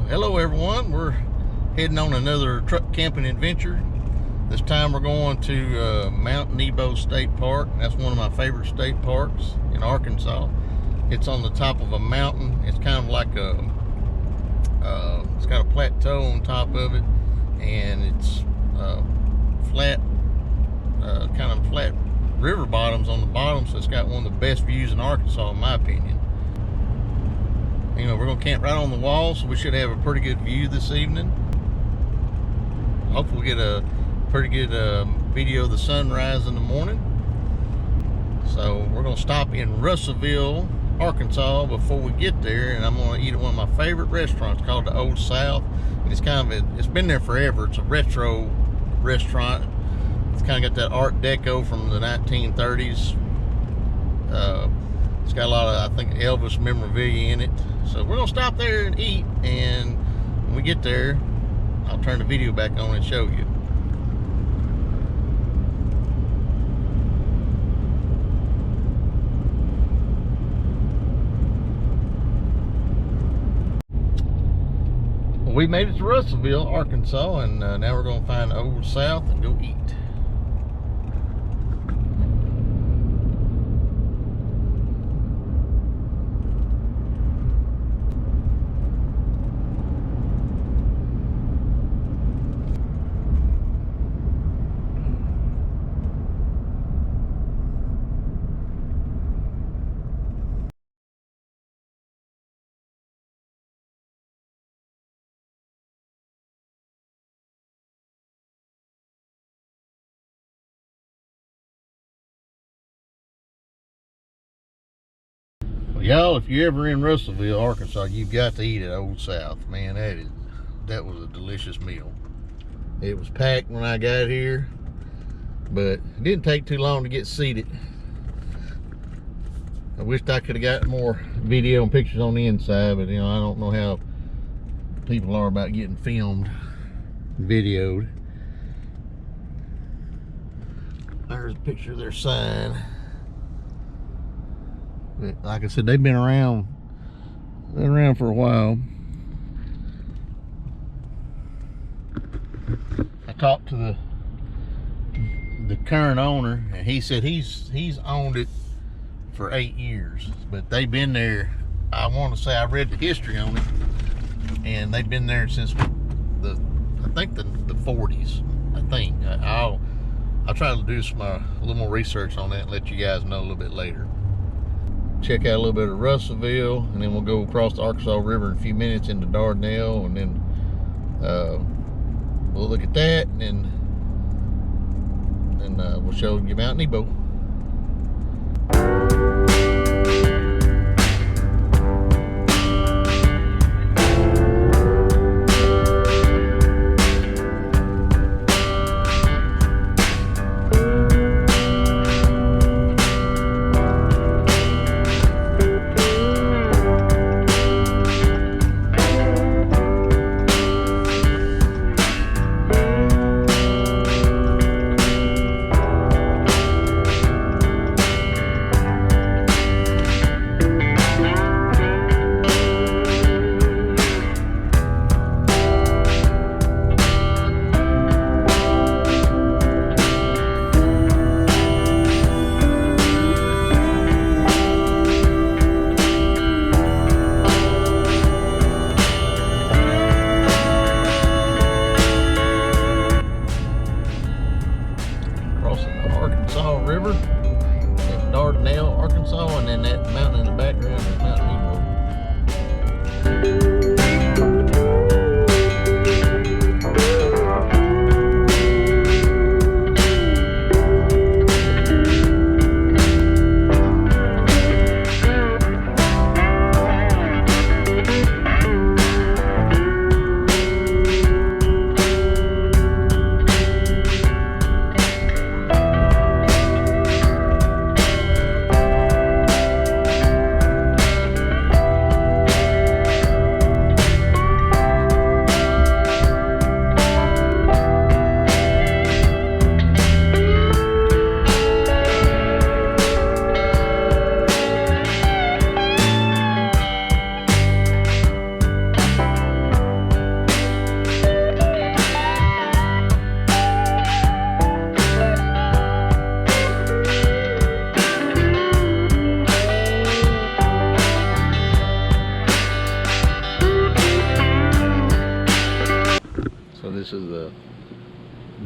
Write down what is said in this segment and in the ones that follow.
Hello everyone, we're heading on another truck camping adventure. This time we're going to Mount Nebo State Park. That's one of my favorite state parks in Arkansas. It's on the top of a mountain. It's kind of like it's got a plateau on top of it, and it's flat, kind of flat river bottoms on the bottom, so it's got one of the best views in Arkansas in my opinion. You know, we're gonna camp right on the wall, so we should have a pretty good view this evening. Hopefully we'll get a pretty good video of the sunrise in the morning. So we're gonna stop in Russellville, Arkansas before we get there, and I'm gonna eat at one of my favorite restaurants called the Old South. And it's kind of it's been there forever. It's a retro restaurant. It's kind of got that Art Deco from the 1930s. It's got a lot of, I think, Elvis memorabilia in it. So we're gonna stop there and eat, and when we get there, I'll turn the video back on and show you. Well, we made it to Russellville, Arkansas, and now we're gonna find the Old South and go eat. Y'all, if you're ever in Russellville, Arkansas, you've got to eat at Old South. Man, that was a delicious meal. It was packed when I got here, but it didn't take too long to get seated. I wished I could have got more video and pictures on the inside, but you know, I don't know how people are about getting filmed, videoed. There's a picture of their sign. Like I said, they've been around for a while. I talked to the current owner, and he said he's owned it for 8 years, but they've been there. I want to say, I read the history on it, and they've been there since I think the 40s. I think I'll try to do a little more research on that and let you guys know a little bit later. Check out a little bit of Russellville, and then we'll go across the Arkansas River in a few minutes into Dardanelle, and then we'll look at that, and then we'll show you Mount Nebo. River at Dardanelle, Arkansas, and then that mountain in the background is Mount Nebo.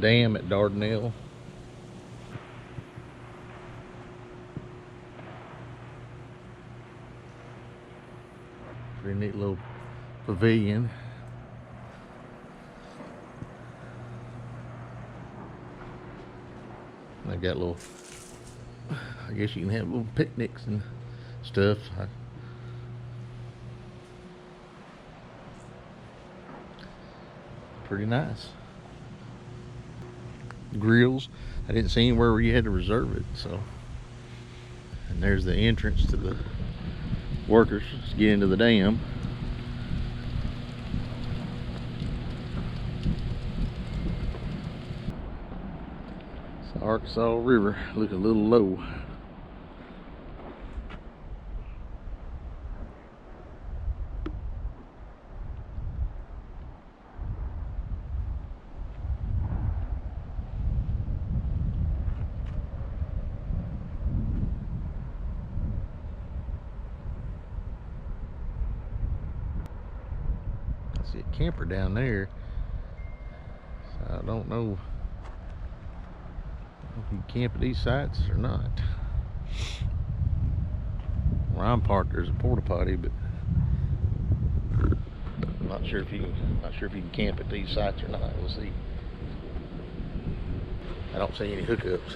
dam at Dardanelle. Pretty neat little pavilion. They got little, I guess you can have little picnics and stuff. Pretty nice. Grills. I didn't see anywhere where you had to reserve it, so. And there's the entrance to the workers to get into the dam. It's the Arkansas River. Look a little low. I see a camper down there, so I don't know if you camp at these sites or not. Where I'm parked, there's a porta potty, but I'm not sure if you can camp at these sites or not. We'll see. I don't see any hookups.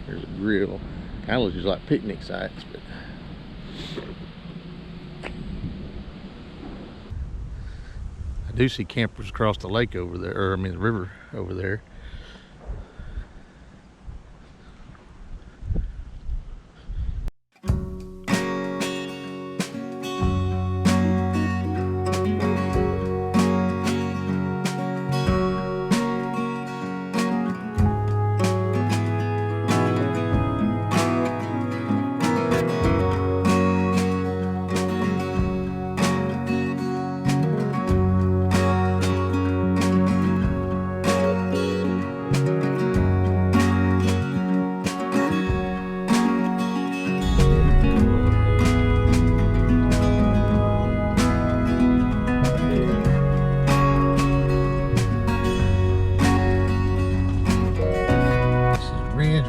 There's a grill. Kind of looks just like picnic sites, but I do see campers across the lake over there, or I mean the river over there.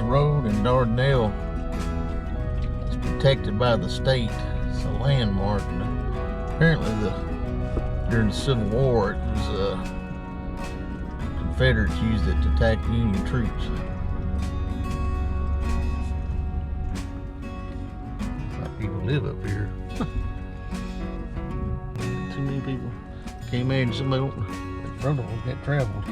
Road in Dardanelle. It's protected by the state. It's a landmark. And apparently, during the Civil War, it was Confederates used it to attack Union troops. A lot of people live up here. Too many people. Can't imagine somebody in front of them that traveled.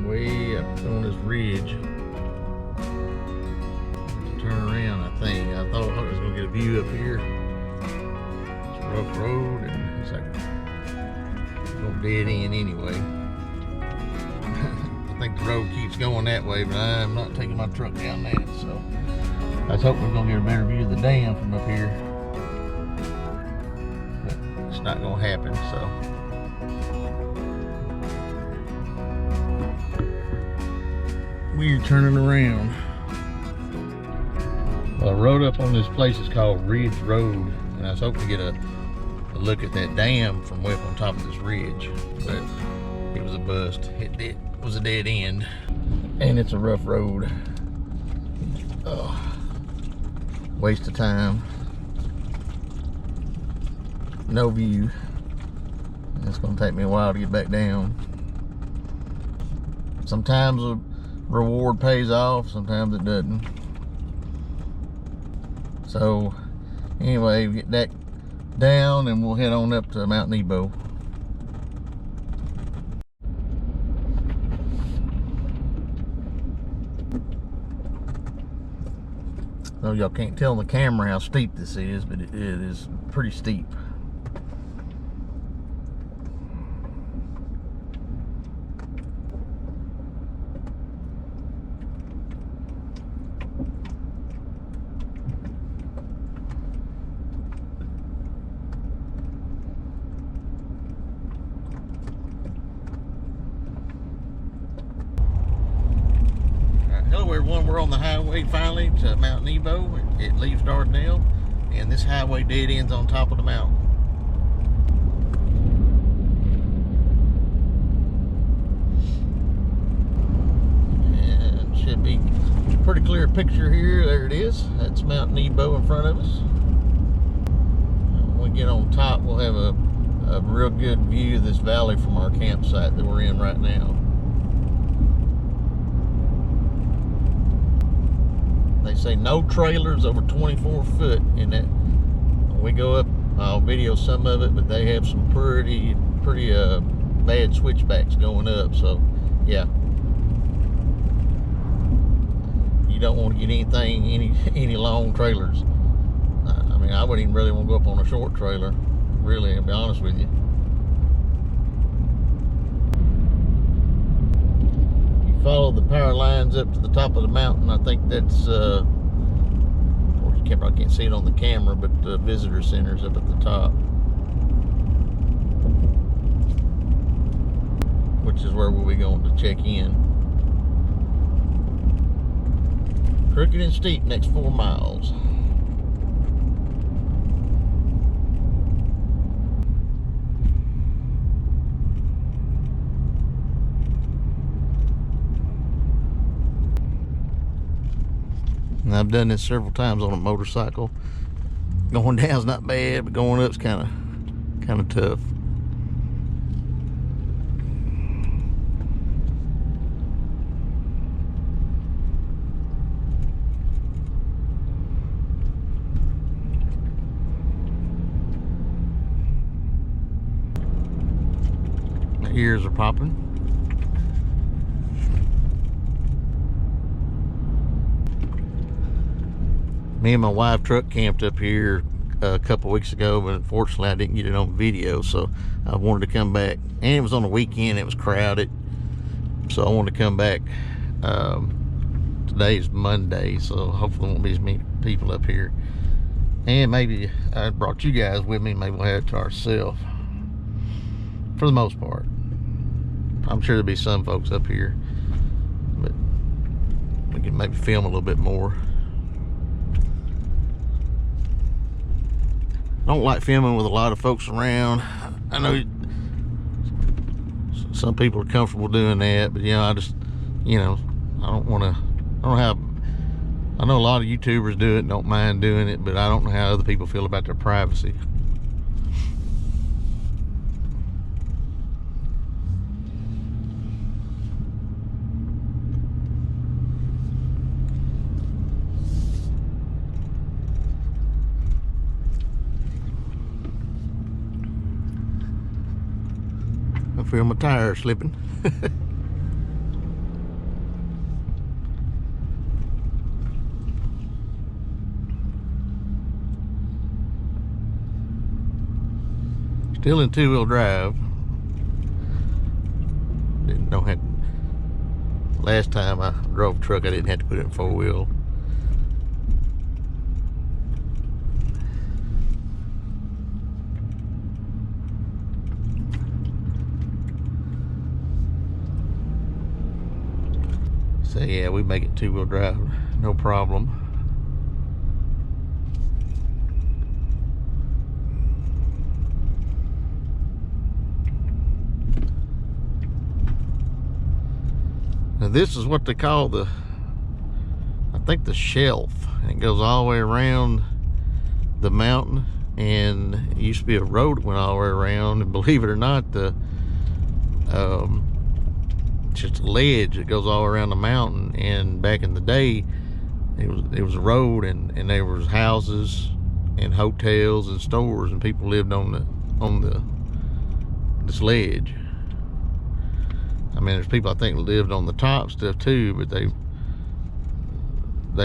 Way up on this ridge. Turn around, I think. I thought I was gonna get a view up here. It's a rough road and it's like no dead end anyway. I think the road keeps going that way, but I'm not taking my truck down that, so I was hoping we were gonna get a better view of the dam from up here. But it's not gonna happen, so. We're turning around. Well, the road up on this place is called Ridge Road, and I was hoping to get a look at that dam from way up on top of this ridge, but it was a bust. It was a dead end, and it's a rough road. Waste of time. No view. It's gonna take me a while to get back down. Sometimes a reward pays off, sometimes it doesn't. So anyway, get that down and we'll head on up to Mount Nebo. So y'all can't tell on the camera how steep this is, but it is pretty steep. Hello everyone, we're on the highway finally to Mount Nebo. It leaves Dardanelle, and this highway dead ends on top of the mountain. And should be a pretty clear picture here. There it is. That's Mount Nebo in front of us. When we get on top, we'll have a real good view of this valley from our campsite that we're in right now. They say no trailers over 24 foot in that. When we go up, I'll video some of it, but they have some pretty bad switchbacks going up. So yeah, you don't want to get any long trailers. I mean, I wouldn't even really want to go up on a short trailer, really, to be honest with you. Follow the power lines up to the top of the mountain. I think that's of course you probably can't see it on the camera, but the visitor center's up at the top, which is where we'll be going to check in. Crooked and steep next 4 miles. And I've done this several times on a motorcycle. Going down's not bad, but going up's kind of tough. My ears are popping. Me and my wife truck camped up here a couple weeks ago, but unfortunately I didn't get it on video, so I wanted to come back. And it was on the weekend, it was crowded, so I wanted to come back. Today's Monday, so hopefully won't be as many people up here. And maybe I brought you guys with me, maybe we'll have it to ourselves for the most part. I'm sure there'll be some folks up here, but we can maybe film a little bit more. I don't like filming with a lot of folks around. I know some people are comfortable doing that, but I just, I don't want to. I know a lot of YouTubers do it and don't mind doing it, but I don't know how other people feel about their privacy. I feel my tires slipping. Still in 2-wheel drive. Last time I drove a truck, I didn't have to put it in 4-wheel. So yeah, we make it 2-wheel drive, no problem. Now this is what they call I think the shelf. And it goes all the way around the mountain, and it used to be a road that went all the way around, and believe it or not, just a ledge that goes all around the mountain. And back in the day, it was a road, and there was houses and hotels and stores, and people lived on this ledge. I mean, there's people I think lived on the top stuff too, but they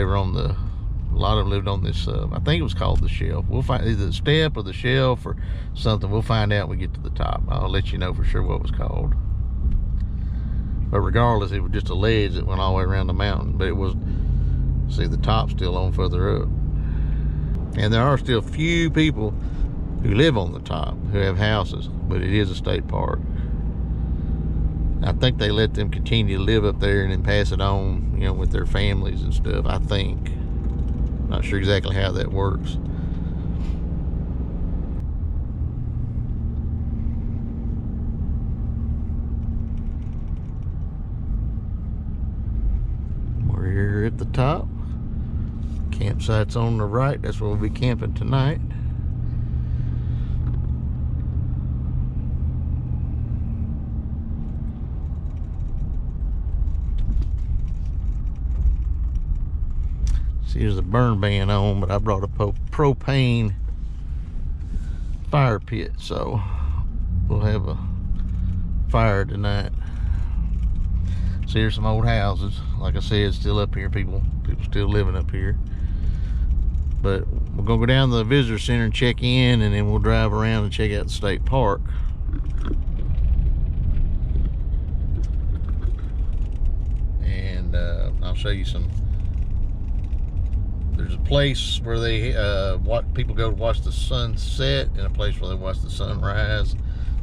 were on a lot of them lived on this. I think it was called the shelf. We'll find either the step or the shelf or something. We'll find out when we get to the top. I'll let you know for sure what it was called. But regardless, it was just a ledge that went all the way around the mountain. But it was, see, the top's still on further up. And there are still few people who live on the top, who have houses, but it is a state park. I think they let them continue to live up there and then pass it on, you know, with their families and stuff, I think. Not sure exactly how that works. We're here at the top. Campsite's on the right. That's where we'll be camping tonight. See, there's a burn ban on, but I brought a propane fire pit, so we'll have a fire tonight. See, here's some old houses. Like I said, still up here. People still living up here. But we're gonna go down to the visitor center and check in, and then we'll drive around and check out the state park. And I'll show you some. There's a place where they people go to watch the sunset, and a place where they watch the sunrise.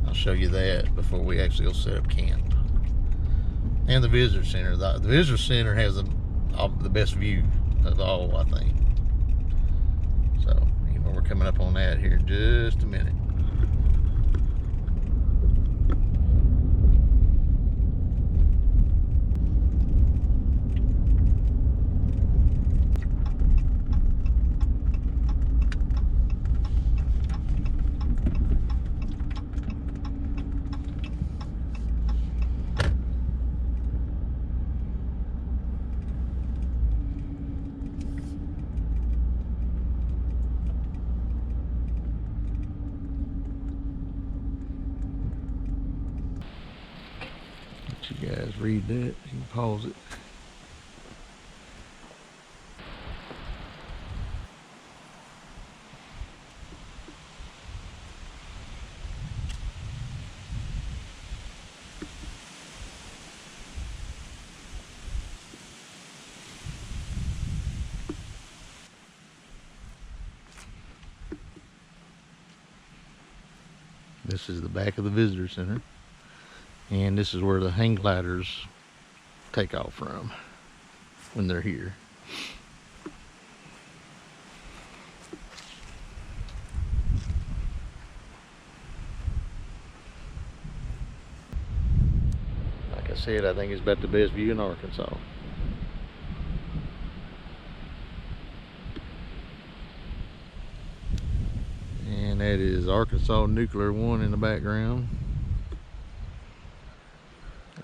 I'll show you that before we actually go set up camp. And the visitor center. The visitor center has the best view of all, I think. So, anyway, we're coming up on that here in just a minute. You guys read that, you can pause it. This is the back of the visitor center. And this is where the hang gliders take off from when they're here. Like I said, I think it's about the best view in Arkansas. And that is Arkansas Nuclear 1 in the background.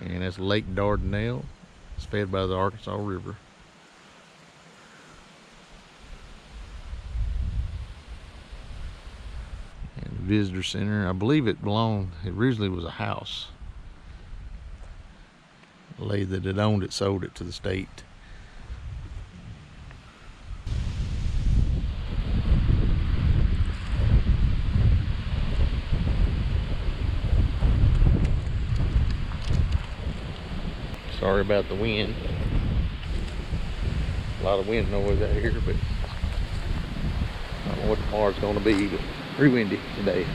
And that's Lake Dardanelle. It's fed by the Arkansas River. And the visitor center, I believe it originally was a house. The lady that had owned it sold it to the state. Sorry about the wind. A lot of wind noise out here, but I don't know what tomorrow's going to be, but pretty windy today.